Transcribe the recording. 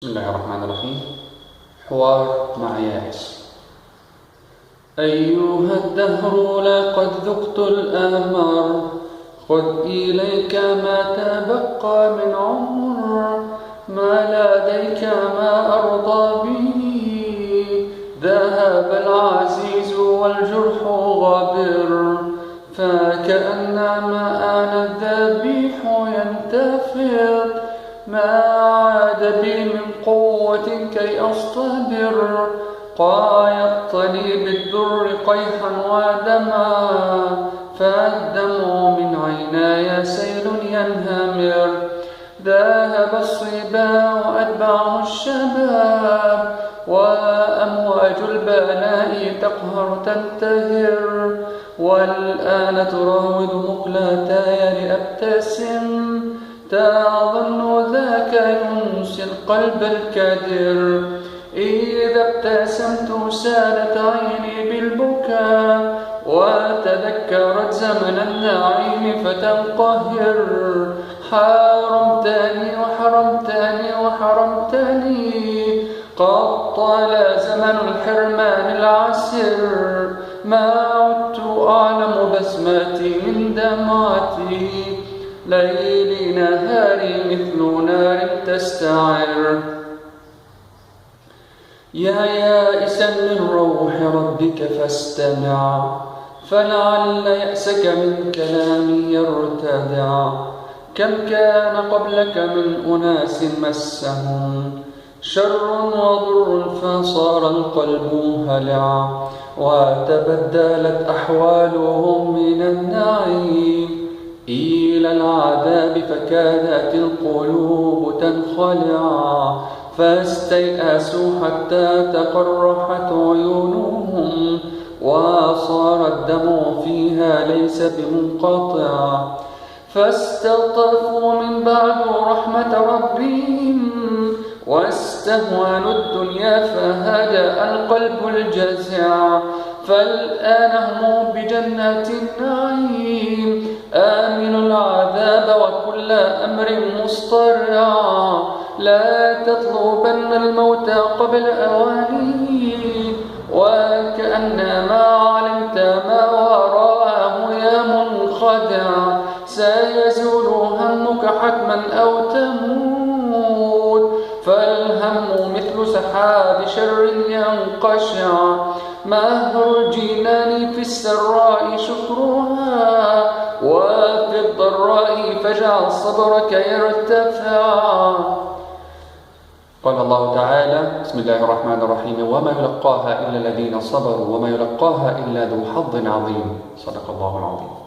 بسم الله الرحمن الرحيم. حوار مع يائس. أيها الدهر لقد ذقت الآمر، خذ إليك ما تبقى من عمر، ما لديك ما أرضى به، ذهب العزيز والجرح غابر، فكأنما آن الذبيح ينتفض، ما عاد بي من قوة كي أصطبر، قايضتني بالدر قيحا ودما، فالدمع من عيناي سيل ينهمر، ذهب الصبا أتبعه الشباب، وأمواج البلاء تقهر تنتهر، والآن تراود مقلاتاي لأبتسم، تظن ذاك ينسي القلب الكدر، إذا ابتسمت سالت عيني بالبكاء، وتذكرت زمن النعيم فتنقهر، حرمتني وحرمتني وحرمتني، قد طال زمن الحرمان العسر، ما عدت أعلم بسمتي من دمعتي، ليلي نهاري مثل نار تستعر، يا يائسا من روح ربك فاستمع، فلعل يأسك من كلامي يرتدع، كم كان قبلك من أناس مسهم شر وضر فصار القلب هلع، وتبدلت أحوالهم من النعيم إلى العذاب، فكادت القلوب تنخلع، فاستيأسوا حتى تقرحت عيونهم، وصار الدمع فيها ليس بمنقطع، فاستلطفوا من بعد رحمة ربهم، واستهوانوا الدنيا فهدأ القلب الجزع، فالآن هم بجنات النعيم، آمنوا العذاب وكل أمر مصطرع، لا تطلبن الموت قبل أوانه، وكأنما علمت ما وراءه يا منخدع، سيزول همك حتما أو تموت، فالهم مثل سحاب شر ينقشع، مهر الجنان في السراء شكرها، وفي الضراء فاجعل صبرك يرتفع. قال الله تعالى: بسم الله الرحمن الرحيم: وما يلقاها إلا الذين صبروا وما يلقاها إلا ذو حظ عظيم. صدق الله العظيم.